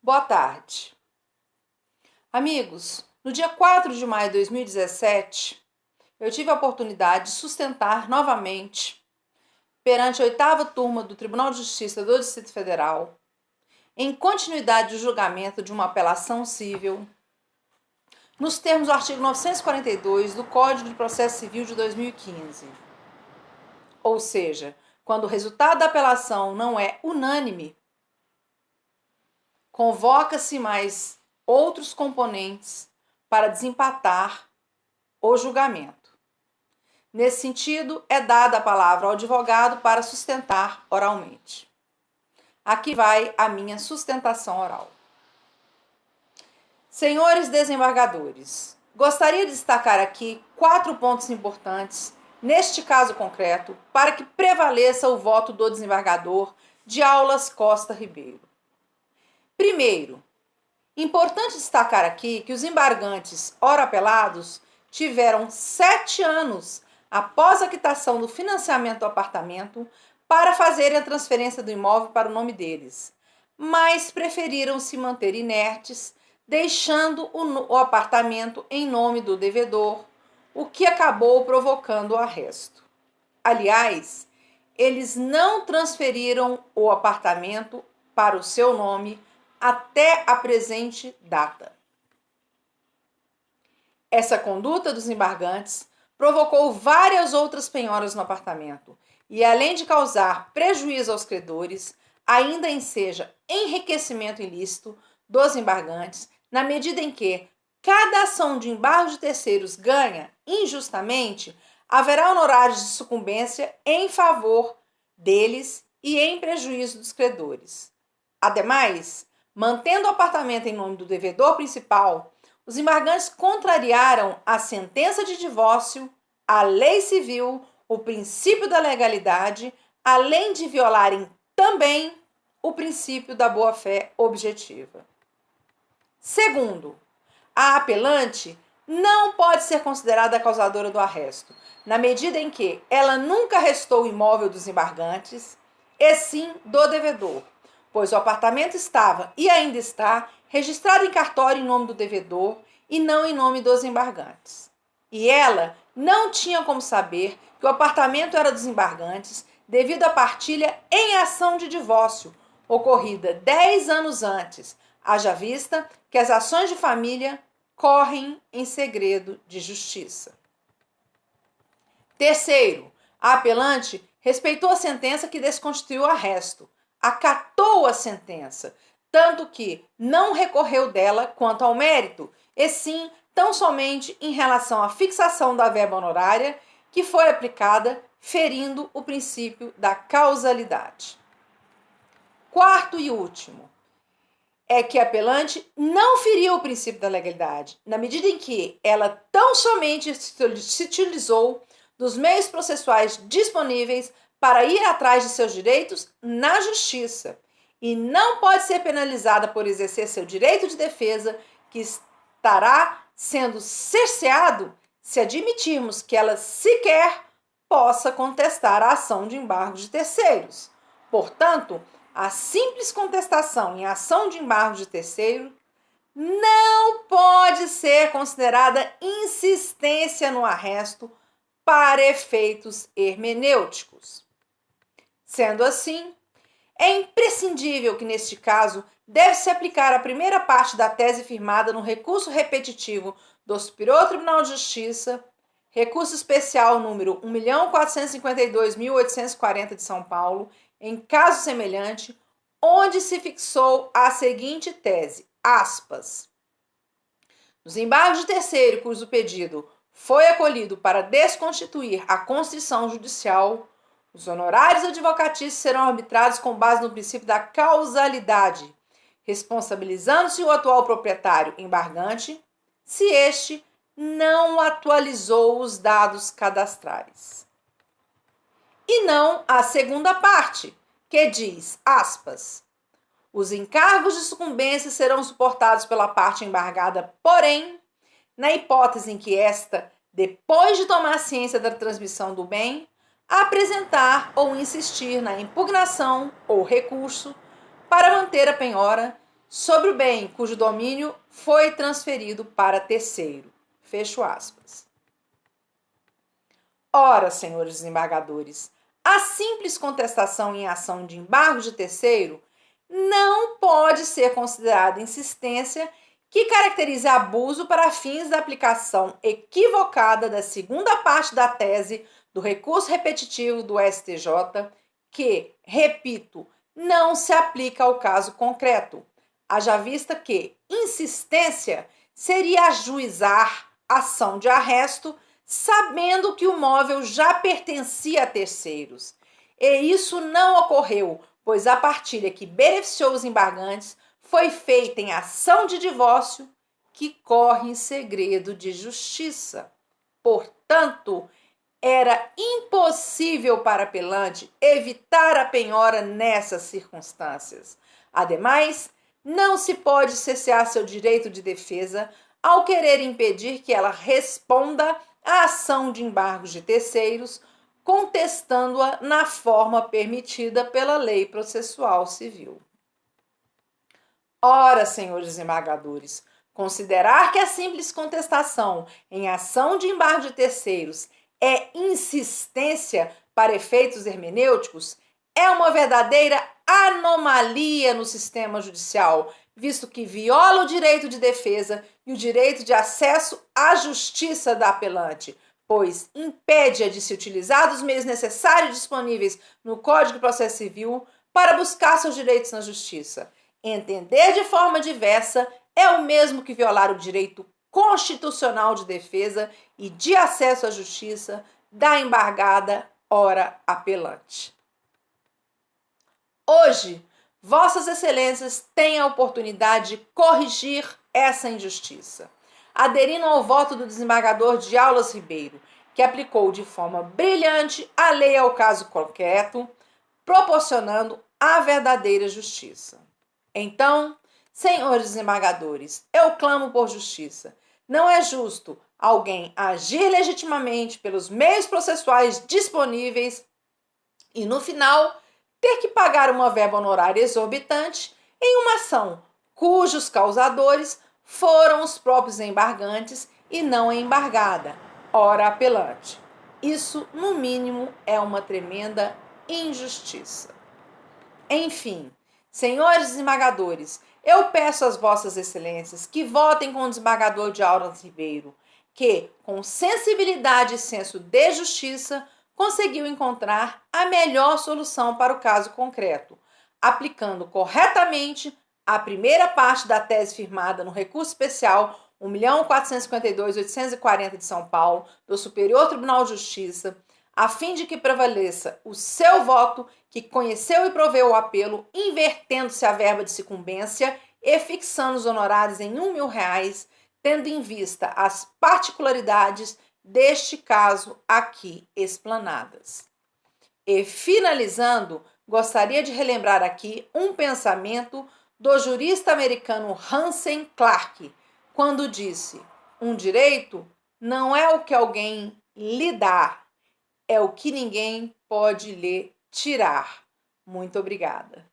Boa tarde. Amigos, no dia 4 de maio de 2017, eu tive a oportunidade de sustentar novamente, perante a 8ª turma do Tribunal de Justiça do Distrito Federal, em continuidade do julgamento de uma apelação civil, nos termos do artigo 942 do Código de Processo Civil de 2015. Ou seja, quando o resultado da apelação não é unânime, convoca-se mais outros componentes para desempatar o julgamento. Nesse sentido, é dada a palavra ao advogado para sustentar oralmente. Aqui vai a minha sustentação oral. Senhores desembargadores, gostaria de destacar aqui 4 pontos importantes, neste caso concreto, para que prevaleça o voto do desembargador de Aulas Costa Ribeiro. Primeiro, importante destacar aqui que os embargantes ora apelados tiveram 7 anos após a quitação do financiamento do apartamento para fazerem a transferência do imóvel para o nome deles, mas preferiram se manter inertes, deixando o apartamento em nome do devedor, o que acabou provocando o arresto. Aliás, eles não transferiram o apartamento para o seu nome até a presente data. Essa conduta dos embargantes provocou várias outras penhoras no apartamento e, além de causar prejuízo aos credores, ainda enseja enriquecimento ilícito dos embargantes, na medida em que cada ação de embargo de terceiros ganha injustamente, haverá honorários de sucumbência em favor deles e em prejuízo dos credores. Ademais, mantendo o apartamento em nome do devedor principal, os embargantes contrariaram a sentença de divórcio, a lei civil, o princípio da legalidade, além de violarem também o princípio da boa-fé objetiva. Segundo, a apelante não pode ser considerada a causadora do arresto, na medida em que ela nunca arrestou o imóvel dos embargantes, e sim do devedor, pois o apartamento estava e ainda está registrado em cartório em nome do devedor e não em nome dos embargantes. E ela não tinha como saber que o apartamento era dos embargantes devido à partilha em ação de divórcio, ocorrida 10 anos antes, haja vista que as ações de família correm em segredo de justiça. Terceiro, a apelante respeitou a sentença que desconstituiu o arresto, acatou a sentença, tanto que não recorreu dela quanto ao mérito, e sim tão somente em relação à fixação da verba honorária que foi aplicada, ferindo o princípio da causalidade. Quarto e último, é que a apelante não feriu o princípio da legalidade, na medida em que ela tão somente se utilizou dos meios processuais disponíveis para ir atrás de seus direitos na justiça e não pode ser penalizada por exercer seu direito de defesa, que estará sendo cerceado se admitirmos que ela sequer possa contestar a ação de embargo de terceiros. Portanto, a simples contestação em ação de embargo de terceiro não pode ser considerada insistência no arresto para efeitos hermenêuticos. Sendo assim, é imprescindível que, neste caso, deve-se aplicar a primeira parte da tese firmada no recurso repetitivo do Superior Tribunal de Justiça, recurso especial número 1.452.840 de São Paulo, em caso semelhante, onde se fixou a seguinte tese, aspas, nos embargos de terceiro cujo pedido foi acolhido para desconstituir a constrição judicial, os honorários advocatícios serão arbitrados com base no princípio da causalidade, responsabilizando-se o atual proprietário embargante se este não atualizou os dados cadastrais. E não a segunda parte, que diz, aspas, os encargos de sucumbência serão suportados pela parte embargada, porém, na hipótese em que esta, depois de tomar ciência da transmissão do bem, apresentar ou insistir na impugnação ou recurso para manter a penhora sobre o bem cujo domínio foi transferido para terceiro. Fecho aspas. Ora, senhores desembargadores, a simples contestação em ação de embargo de terceiro não pode ser considerada insistência que caracterize abuso para fins da aplicação equivocada da segunda parte da tese do recurso repetitivo do STJ, que, repito, não se aplica ao caso concreto, haja vista que insistência seria ajuizar ação de arresto sabendo que o móvel já pertencia a terceiros. E isso não ocorreu, pois a partilha que beneficiou os embargantes foi feita em ação de divórcio que corre em segredo de justiça. Portanto, era impossível para a apelante evitar a penhora nessas circunstâncias. Ademais, não se pode cessear seu direito de defesa ao querer impedir que ela responda à ação de embargos de terceiros, contestando-a na forma permitida pela lei processual civil. Ora, senhores desembargadores, considerar que a simples contestação em ação de embargo de terceiros é insistência para efeitos hermenêuticos é uma verdadeira anomalia no sistema judicial, visto que viola o direito de defesa e o direito de acesso à justiça da apelante, pois impede-a de se utilizar dos meios necessários disponíveis no Código de Processo Civil para buscar seus direitos na justiça. Entender de forma diversa é o mesmo que violar o direito constitucional de defesa e de acesso à justiça da embargada, ora apelante. Hoje, Vossas Excelências têm a oportunidade de corrigir essa injustiça, aderindo ao voto do desembargador de Aulas Ribeiro, que aplicou de forma brilhante a lei ao caso concreto, proporcionando a verdadeira justiça. Então, senhores desembargadores, eu clamo por justiça. Não é justo alguém agir legitimamente pelos meios processuais disponíveis e, no final, ter que pagar uma verba honorária exorbitante em uma ação cujos causadores foram os próprios embargantes e não a embargada, ora apelante. Isso, no mínimo, é uma tremenda injustiça. Enfim, senhores desembargadores, eu peço às vossas excelências que votem com o desembargador de Aulas Ribeiro, que, com sensibilidade e senso de justiça, conseguiu encontrar a melhor solução para o caso concreto, aplicando corretamente a primeira parte da tese firmada no recurso especial 1.452.840 de São Paulo, do Superior Tribunal de Justiça, a fim de que prevaleça o seu voto, que conheceu e proveu o apelo, invertendo-se a verba de sucumbência e fixando os honorários em R$1.000, tendo em vista as particularidades deste caso aqui explanadas. E, finalizando, gostaria de relembrar aqui um pensamento do jurista americano Hansen Clark, quando disse: um direito não é o que alguém lhe dá, é o que ninguém pode lhe tirar. Muito obrigada.